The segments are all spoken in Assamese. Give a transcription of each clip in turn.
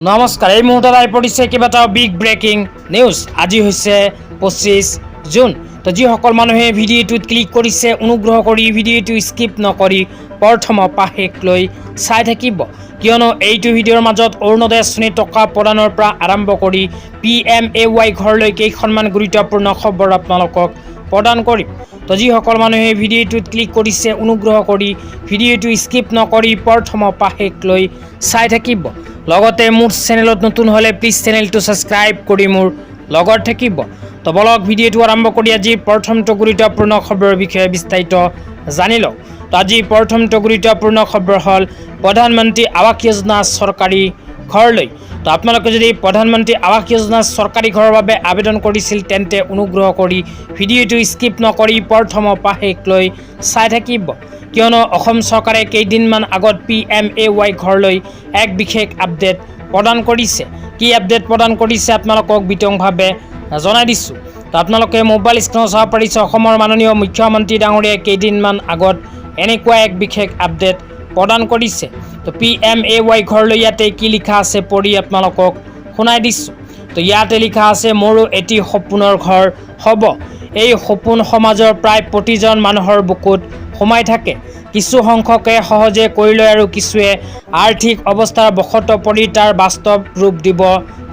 নমস্কাৰ, এই মুহূৰ্তত আহি পৰিছে কেইবাটাও বিগ ব্ৰেকিং নিউজ। আজি হৈছে 25 জুন। তো যিসকল মানুহে ভিডিঅ'টোত ক্লিক কৰিছে, অনুগ্ৰহ কৰি ভিডিঅ'টো স্কিপ নকৰি প্ৰথমৰ পৰা শেষলৈ চাই থাকিব, কিয়নো এইটো ভিডিঅ'ৰ মাজত অৰুণোদয় আঁচনিৰ টকা প্ৰদানৰ পৰা আৰম্ভ কৰি PMAY ঘৰলৈ কেইখনমান গুৰুত্বপূৰ্ণ খবৰ আপোনালোকক প্ৰদান কৰিম। তো যিসকল মানুহে ভিডিঅ'টোত ক্লিক কৰিছে, অনুগ্ৰহ কৰি ভিডিঅ'টো স্কিপ নকৰি প্ৰথমৰ পৰা শেষলৈ চাই থাকিব। লগতে মোৰ চেনেলত নতুন হ'লে প্লিজ চেনেলটো ছাবস্ক্ৰাইব কৰি মোৰ লগত থাকিব। তো বলক ভিডিঅ'টো আৰম্ভ কৰি আজি প্ৰথমটো গুৰুত্বপূৰ্ণ খবৰৰ বিষয়ে বিস্তাৰিত জানি লওঁ। তো আজি প্ৰথমটো গুৰুত্বপূৰ্ণ খবৰ হ'ল প্ৰধানমন্ত্ৰী আৱাস যোজনা চৰকাৰী ঘৰলৈ। তো আপোনালোকে যদি প্ৰধানমন্ত্ৰী আৱাস যোজনা চৰকাৰী ঘৰৰ বাবে আবেদন কৰিছিল, তেন্তে অনুগ্ৰহ কৰি ভিডিঅ'টো স্কিপ নকৰি প্ৰথমৰ পৰা শেষলৈ চাই থাকিব, কিয়নো অসম চৰকাৰে কেইদিনমান আগত PMAY ঘৰলৈ এক বিশেষ আপডেট প্ৰদান কৰিছে। কি আপডেট প্ৰদান কৰিছে আপোনালোকক বিতংভাৱে জনাই দিছোঁ। তো আপোনালোকে মোবাইল স্ক্ৰীনত চাব পাৰিছে, অসমৰ মাননীয় মুখ্যমন্ত্ৰী ডাঙৰীয়াই কেইদিনমান আগত এনেকুৱা এক বিশেষ আপডেট প্ৰদান কৰিছে। তো PMAY ঘৰলৈ ইয়াতে কি লিখা আছে পঢ়ি আপোনালোকক শুনাই দিছোঁ। তো ইয়াতে লিখা আছে, মোৰো এটি সপোনৰ ঘৰ হ'ব। এই সপোন সমাজৰ প্ৰায় প্ৰতিজন মানুহৰ বুকুত সোমাই থাকে। কিছু সংখ্যকে সহজে কৰি লয় আৰু কিছুৱে আৰ্থিক অৱস্থাৰ বশতঃ পৰি তাৰ বাস্তৱ ৰূপ দিব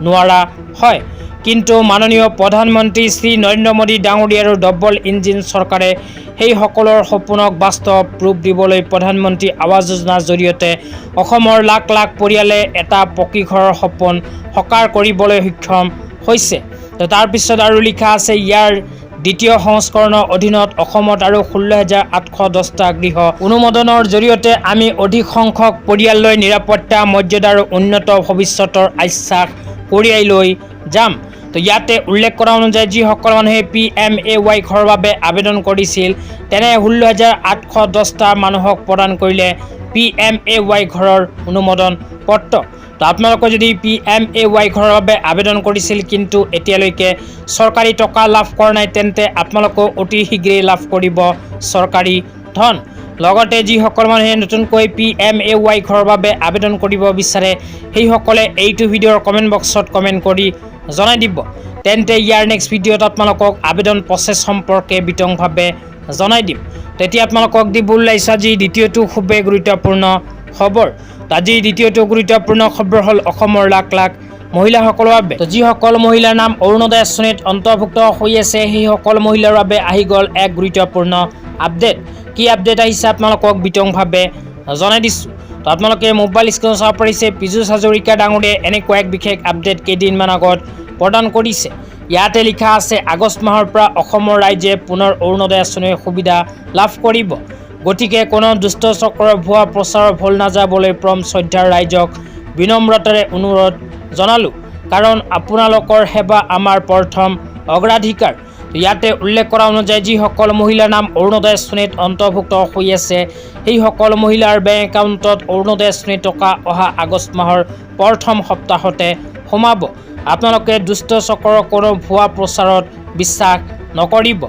নোৱাৰা হয়। কিন্তু মাননীয় প্ৰধানমন্ত্ৰী শ্ৰী নৰেন্দ্ৰ মোদী ডাঙৰীয়া আৰু ডবল ইঞ্জিন চৰকাৰে সেই সকলৰ সপোনক বাস্তৱ ৰূপ দিবলৈ প্ৰধানমন্ত্ৰী আৱাস যোজনাৰ জৰিয়তে অসমৰ লাখ লাখ পৰিয়ালে এটা পকী ঘৰৰ সপোন সাকাৰ কৰিবলৈ সক্ষম হৈছে। তো তাৰপিছত আৰু লিখা আছে, ইয়াৰ দ্বিতীয় সংস্কৰণৰ অধীনত অসমত আৰু 16,810টা গৃহ অনুমোদনৰ জৰিয়তে আমি অধিক সংখ্যক পৰিয়াললৈ নিৰাপত্তা, মৰ্যাদা আৰু উন্নত ভৱিষ্যতৰ আশ্বাস কঢ়িয়াই লৈ যাম। তো ইয়াতে উল্লেখ কৰা অনুযায়ী যিসকল মানুহে PMAY ঘৰৰ বাবে আবেদন কৰিছিল, তেনে 16,810টা মানুহক প্ৰদান কৰিলে PMAY ঘৰৰ অনুমোদন পত্ৰ। তো আপোনালোকে যদি PMAY ঘৰৰ বাবে আবেদন কৰিছিল কিন্তু এতিয়ালৈকে চৰকাৰী টকা লাভ কৰা নাই, তেন্তে আপোনালোকেও অতি শীঘ্ৰেই লাভ কৰিব চৰকাৰী ধন। লগতে যিসকল মানুহে নতুনকৈ PMAY ঘৰৰ বাবে আবেদন কৰিব বিচাৰে, সেইসকলে এইটো ভিডিঅ'ৰ কমেণ্ট বক্সত কমেণ্ট কৰি জনাই দিব। তেন্তে ইয়াৰ নেক্সট ভিডিঅ'ত আপোনালোকক আবেদন প্ৰচেছ সম্পৰ্কে বিতংভাৱে জনাই দিম। তেতিয়া আপোনালোকক দিব ওলাইছে আজি দ্বিতীয়টো খুবেই গুৰুত্বপূৰ্ণ খবৰ। আজি দ্বিতীয়টো গুৰুত্বপূৰ্ণ খবৰ হ'ল অসমৰ লাখ লাখ মহিলাসকলৰ বাবে। তো যিসকল মহিলাৰ নাম অৰুণোদয় আঁচনিত অন্তৰ্ভুক্ত হৈ আছে, সেইসকল মহিলাৰ বাবে আহি গ'ল এক গুৰুত্বপূৰ্ণ আপডেট। কি আপডেট আহিছে আপোনালোকক বিতংভাৱে জনাই দিছোঁ। তো আপোনালোকে মোবাইল স্ক্ৰীনত চাব পাৰিছে, পীযুষ হাজৰিকা ডাঙৰীয়াই এনেকুৱা এক বিশেষ আপডেট কেইদিনমান আগত প্ৰদান কৰিছে। ইয়াতে লিখা আছে, আগষ্ট মাহৰ পৰা অসমৰ ৰাইজে পুনৰ অৰুণোদয় আঁচনিৰ সুবিধা লাভ কৰিব। গতিকে কোনো দুষ্ট চক্ৰৰ ভুৱা প্ৰচাৰৰ ভুল নাযাবলৈ পৰম শ্ৰদ্ধাৰ ৰাইজক বিনম্ৰতাৰে অনুৰোধ জনালোঁ, কাৰণ আপোনালোকৰ সেৱা আমাৰ প্ৰথম অগ্ৰাধিকাৰ। ইয়াতে উল্লেখ কৰা অনুযায়ী যিসকল মহিলাৰ নাম অৰুণোদয় আঁচনিত অন্তৰ্ভুক্ত হৈ আছে, সেইসকল মহিলাৰ বেংক একাউণ্টত অৰুণোদয় আঁচনিৰ টকা অহা আগষ্ট মাহৰ প্ৰথম সপ্তাহতে সোমাব। আপোনালোকে দুষ্ট চক্ৰৰ কোনো ভুৱা প্ৰচাৰত বিশ্বাস নকৰিব।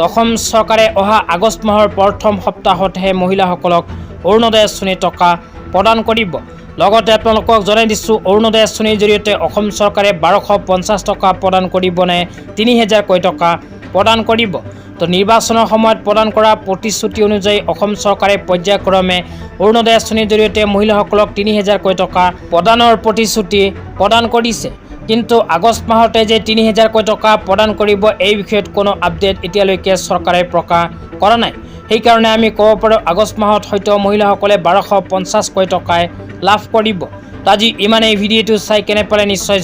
অসম চৰকাৰে অহা আগষ্ট মাহৰ প্ৰথম সপ্তাহতহে মহিলাসকলক অৰুণোদয় আঁচনিৰ টকা প্ৰদান কৰিব। লগতে আপোনালোকক জনাই দিছোঁ, অৰুণোদয় আঁচনিৰ জৰিয়তে অসম চৰকাৰে 1,250 টকা প্ৰদান কৰিব নে 3,000কৈ টকা প্ৰদান কৰিব। তো নিৰ্বাচনৰ সময়ত প্ৰদান কৰা প্ৰতিশ্ৰুতি অনুযায়ী অসম চৰকাৰে পৰ্যায়ক্ৰমে অৰুণোদয় আঁচনিৰ জৰিয়তে মহিলাসকলক 3,000কৈ টকা প্ৰদানৰ প্ৰতিশ্ৰুতি প্ৰদান কৰিছে। কিন্তু আগষ্ট মাহতে যে 3,000কৈ টকা প্ৰদান কৰিব, এই বিষয়ত কোনো আপডেট এতিয়ালৈকে চৰকাৰে প্ৰকাশ কৰা নাই। সেইকাৰণে আমি ক'ব পাৰোঁ, আগষ্ট মাহত হয়তো মহিলাসকলে 1,250কৈ টকাই লাভ কৰিব। তো আজি ইমানেই। ভিডিঅ'টো চাই কেনে পালে নিশ্চয়